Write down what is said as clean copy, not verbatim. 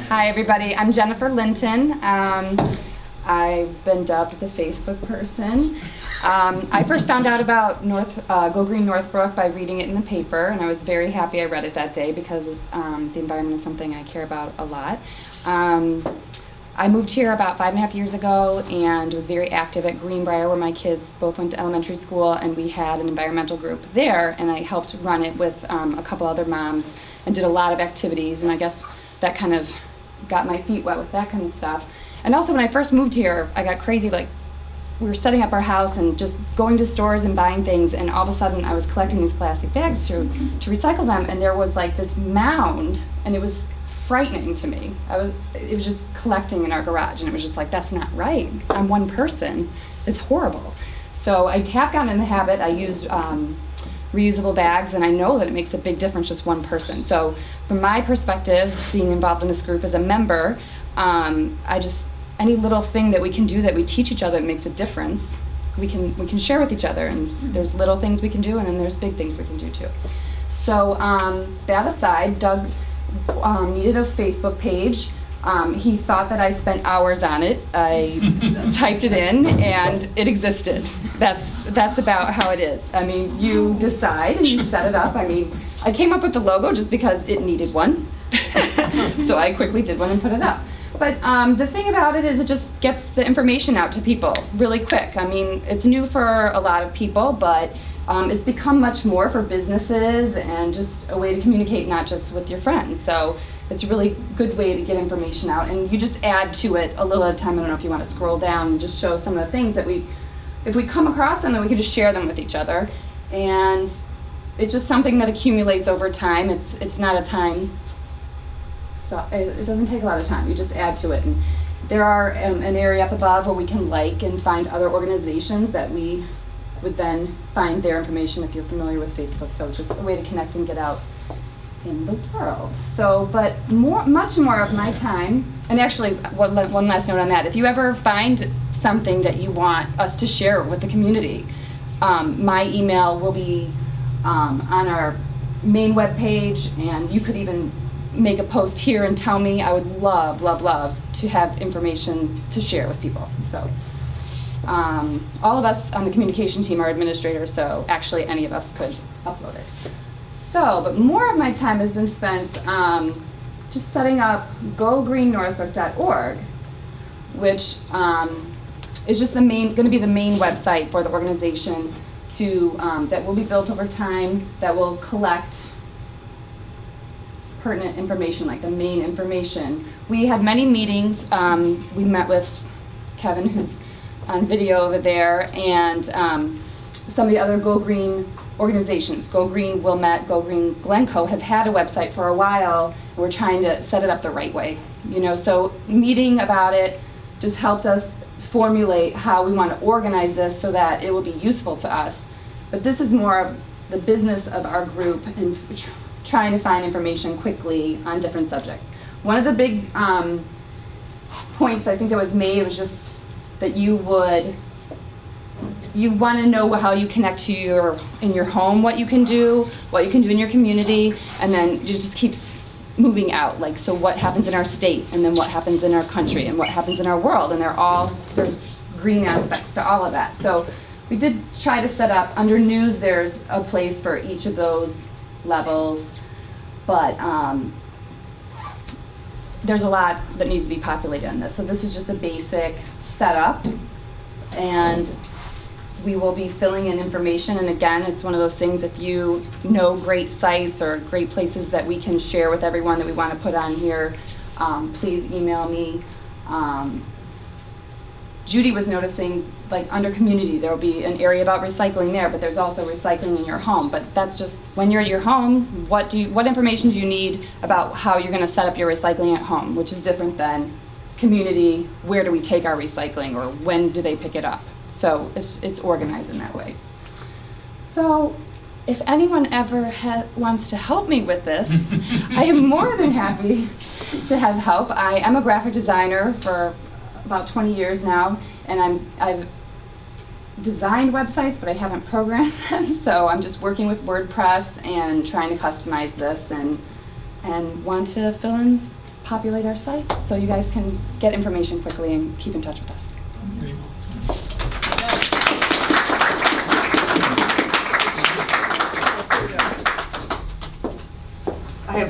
Hi, everybody. I'm Jennifer Linton. I've been dubbed the Facebook person. I first found out about Go Green Northbrook by reading it in the paper, and I was very happy I read it that day because the environment is something I care about a lot. I moved here about 5.5 years ago and was very active at Greenbrier, where my kids both went to elementary school, and we had an environmental group there, and I helped run it with a couple other moms and did a lot of activities, and I guess that kind of got my feet wet with that kind of stuff. And also when I first moved here, I got crazy, like we were setting up our house and just going to stores and buying things, and all of a sudden I was collecting these plastic bags to recycle them, and there was like this mound, and it was frightening to me. It was just collecting in our garage, and it was just like, that's not right. I'm one person. It's horrible. So I have gotten in the habit. I use reusable bags, and I know that it makes a big difference, just one person. So from my perspective, being involved in this group as a member, any little thing that we can do that we teach each other that makes a difference, we can share with each other, and there's little things we can do, and then there's big things we can do too. So that aside, Doug needed a Facebook page. He thought that I spent hours on it. I typed it in, and it existed. That's about how it is. I mean, you decide and you set it up. I mean, I came up with the logo just because it needed one. So I quickly did one and put it up. But the thing about it is it just gets the information out to people really quick. I mean, it's new for a lot of people, but it's become much more for businesses and just a way to communicate, not just with your friends. So it's a really good way to get information out, and you just add to it a little at a time. I don't know if you want to scroll down and just show some of the things that if we come across them, then we can just share them with each other. And it's just something that accumulates over time. It's not a time, so it doesn't take a lot of time. You just add to it. And there are an area up above where we can like and find other organizations that we would then find their information if you're familiar with Facebook. So it's just a way to connect and get out in the world. So, but much more of my time, and actually one last note on that, if you ever find something that you want us to share with the community, my email will be on our main web page, and you could even make a post here and tell me. I would love to have information to share with people. So all of us on the communication team are administrators, so actually any of us could upload it. So, but more of my time has been spent just setting up gogreennorthbrook.org, which is just going to be the main website for the organization that will be built over time, that will collect pertinent information, like the main information. We had many meetings. We met with Kevin, who's on video over there, and some of the other Go Green organizations. Go Green Wilmette, Go Green Glencoe have had a website for a while, and we're trying to set it up the right way. So meeting about it just helped us formulate how we want to organize this so that it will be useful to us. But this is more of the business of our group and trying to find information quickly on different subjects. One of the big points I think that was made was just that you want to know how you connect to in your home, what you can do in your community, and then it just keeps moving out. Like, so what happens in our state, and then what happens in our country, and what happens in our world, and there's green aspects to all of that. So we did try to set up, under news there's a place for each of those levels, but there's a lot that needs to be populated in this. So this is just a basic setup, and we will be filling in information. And again, it's one of those things, if you know great sites or great places that we can share with everyone that we want to put on here, please email me. Judy was noticing, like under community, there will be an area about recycling there, but there's also recycling in your home. But that's just, when you're at your home, what information do you need about how you're going to set up your recycling at home, which is different than community, where do we take our recycling, or when do they pick it up? So it's organized in that way. So if anyone ever wants to help me with this, I am more than happy to have help. I am a graphic designer for about 20 years now, and I've designed websites, but I haven't programmed them. So I'm just working with WordPress and trying to customize this, and and want to fill in, populate our site so you guys can get information quickly and keep in touch with us.